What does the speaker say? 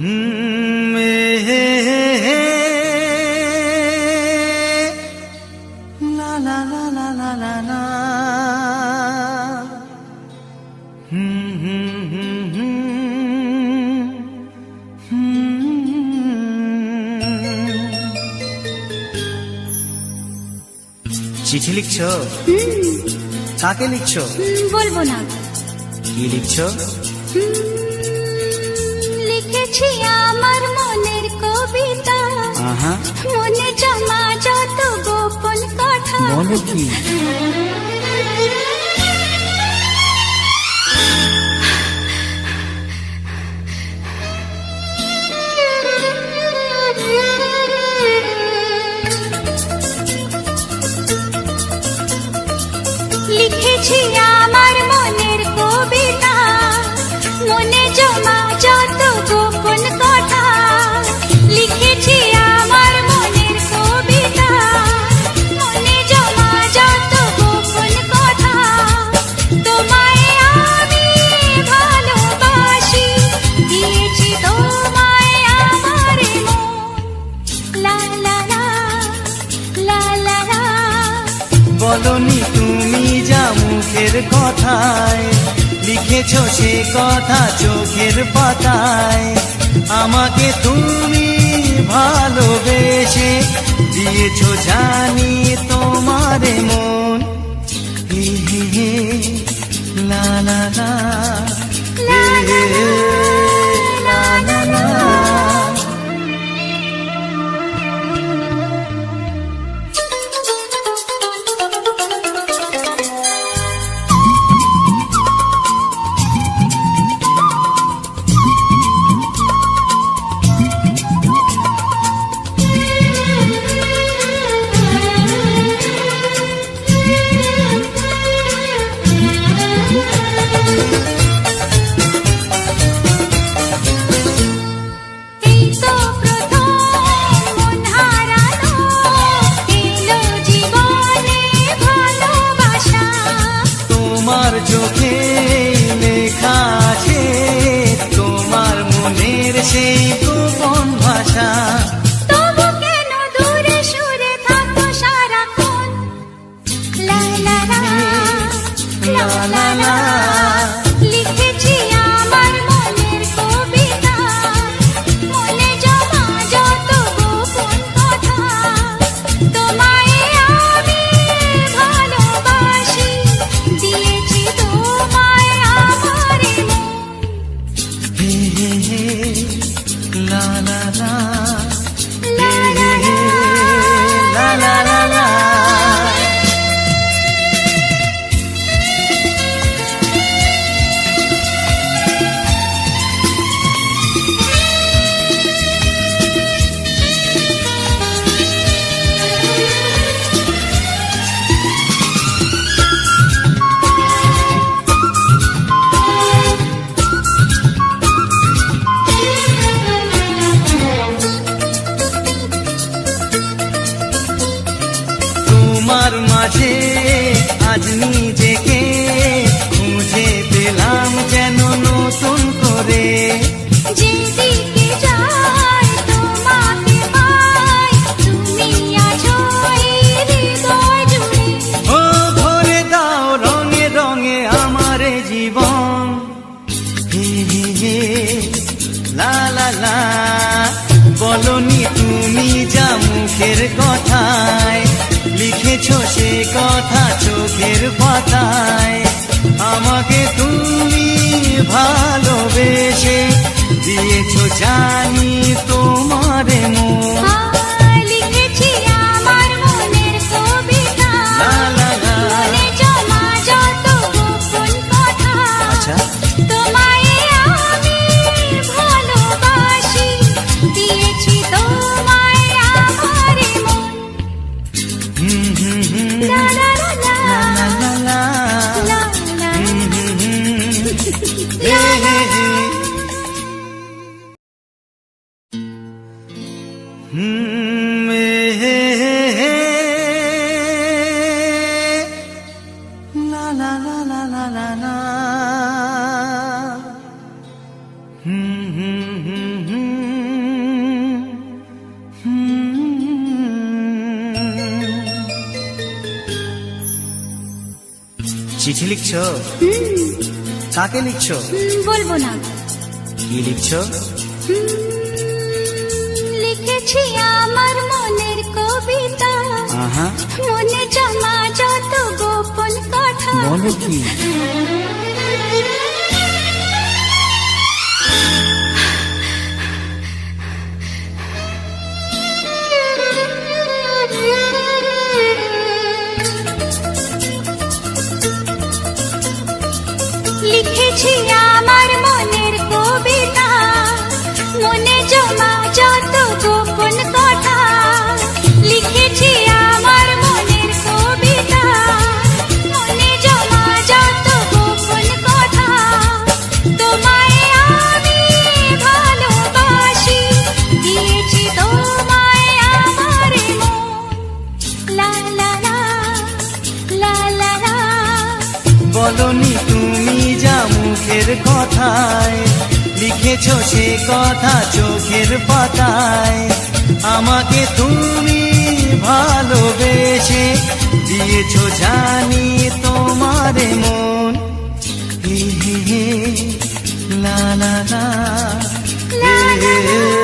La la la la la la la. চিঠি লিখছো? কাকে লিখছো? বলবো না। কি লিখছো? লিখেছি আমার মনের কবিতা, মনে জমা যত গোপন কথা। বলো কি? লিখেছি আমার মনের কবিতা, মনে জমা যত গোপন কথা। লিখেছি আমার মনের কবিতা, মনে জমা যত গোপন কথা। তোমায় আমি ভালোবাসি, দিয়েছি তোমায় আমার মন। লা লা লা লা লা লা। বলনি তুমি যা মুখের কথায়, লিখেছো সে কথা চোখের পাতায়। আমাকে তুমি ভালোবেসে দিয়েছো জানি তোমার মন। হে হে হে লা লা লা, হে হে হে লা লা লা। চোখে লেখা আছে তোমার মনের সেই গোপন ভাষা। তবু কেন দূরে সরে থাকো সারাক্ষণ? লা লা লা লা লা লা। লিখেছি আমার মনের কবিতা, মনে জমা যত গোপন কথা। তোমায় আমি ভালোবাসি, দিয়েছি তোমায় আমার মন। হে হে হে লা লা লা, লা লা লা লা লা লা লা। তোমার মাঝে আজ নিজেকে খুঁজে পেলাম যেন নতুন করে। যেদিকে যাই তোমাকে পাই, তুমি আছো এই হৃদয় জুড়ে। ও ভরে দাও রঙে রঙে আমার জীবন। হে হে হে লা লা লা। বলনি তুমি যা মুখের কথায়, লিখেছো সে কথা চোখের পাতায়। আমাকে তুমি ভালোবেসে দিয়েছো জানি তোমার মন। লিখেছি আমার মনের কবিতা, লা লা লা। মনে জমা যত গোপন কথা। আচ্ছা। তোমায় আমি ভালোবাসি, দিয়েছি তোমায় আমার মন। লা লা লা লা লা লা লা। লা লা। হে হে হে। হে হে হে লা লা লা লা লা লা লা। চিঠি লিখছো? কাকে লিখছো? বলবো না। কি লিখছো? লিখেছি আমার মনের কবিতা, আহা, মনে জমা যত গোপন কথা। বলো কি? লিখেছি আমার মনের কবিতা, মনে জমা যত গোপন কথা। লিখেছি আমার মনের কবিতা, মনে জমা যত গোপন কথা। তোমায় আমি ভালোবাসি, দিয়েছি তোমায় আমার মন। লা লা লা, লা লা লা। বলনি তুমি যা মুখের কথায়, লিখেছো সে কথা চোখের পাতায়। আমাকে তুমি ভালোবেসে দিয়েছো জানি তোমার মন। হে হে হে, লা লা লা, হে হে হে।